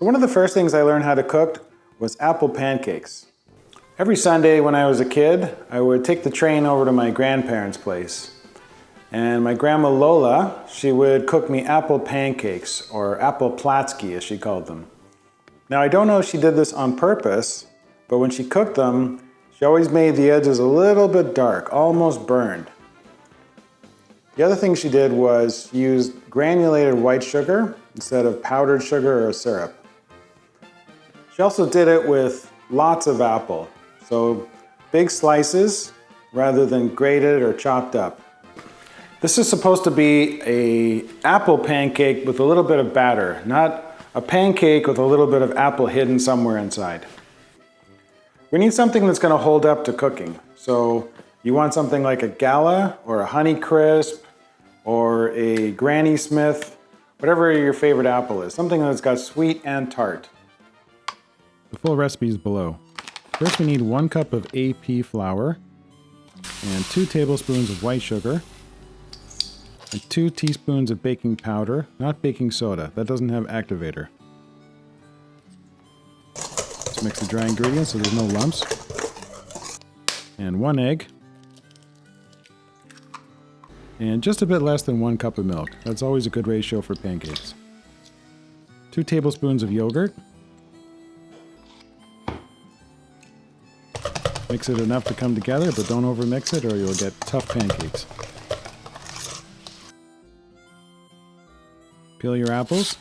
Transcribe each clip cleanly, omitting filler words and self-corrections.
So one of the first things I learned how to cook was apple pancakes. Every Sunday when I was a kid, I would take the train over to my grandparents' place. And my Grandma Lola, she would cook me apple pancakes, or apple platzskis as she called them. Now I don't know if she did this on purpose, but when she cooked them, she always made the edges a little bit dark, almost burned. The other thing she did was use granulated white sugar instead of powdered sugar or syrup. She also did it with lots of apple, so big slices rather than grated or chopped up. This is supposed to be an apple pancake with a little bit of batter, not a pancake with a little bit of apple hidden somewhere inside. We need something that's going to hold up to cooking. So you want something like a Gala or a Honey Crisp or a Granny Smith, whatever your favorite apple is, something that's got sweet and tart. The full recipe is below. First we need 1 cup of AP flour and 2 tablespoons of white sugar and 2 teaspoons of baking powder, not baking soda, that doesn't have activator. Let's mix the dry ingredients so there's no lumps. And 1 egg. And just a bit less than 1 cup of milk. That's always a good ratio for pancakes. 2 tablespoons of yogurt. Mix it enough to come together, but don't overmix it or you'll get tough pancakes. Peel your apples.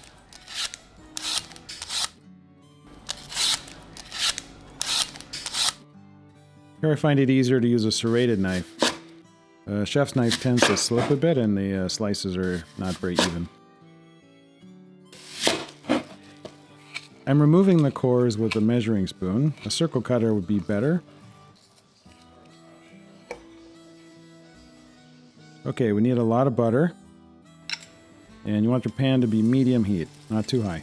Here I find it easier to use a serrated knife. A chef's knife tends to slip a bit and the slices are not very even. I'm removing the cores with a measuring spoon. A circle cutter would be better. Okay, we need a lot of butter. And you want your pan to be medium heat, not too high.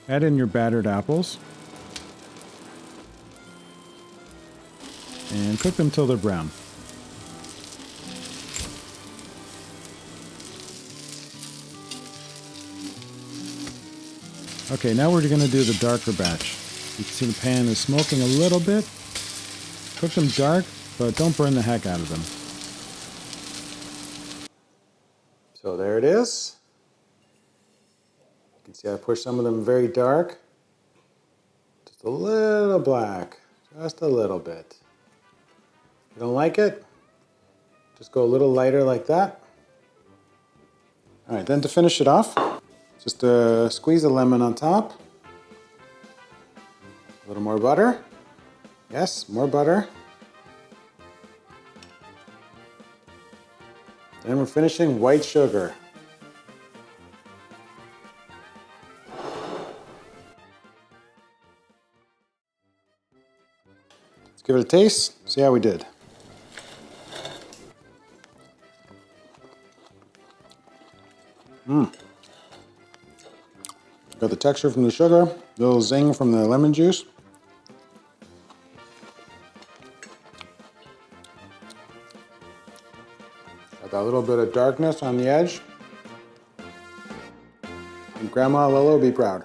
Add in your battered apples. And cook them till they're brown. Okay, now we're going to do the darker batch. You can see the pan is smoking a little bit. Cook them dark, but don't burn the heck out of them. So there it is. You can see I pushed some of them very dark. Just a little black, just a little bit. If you don't like it, just go a little lighter like that. All right, then to finish it off, just squeeze a lemon on top. A little more butter. Yes, more butter. Then we're finishing white sugar. Let's give it a taste, see how we did. Got the texture from the sugar, a little zing from the lemon juice. Got that little bit of darkness on the edge. And Grandma Lola will be proud.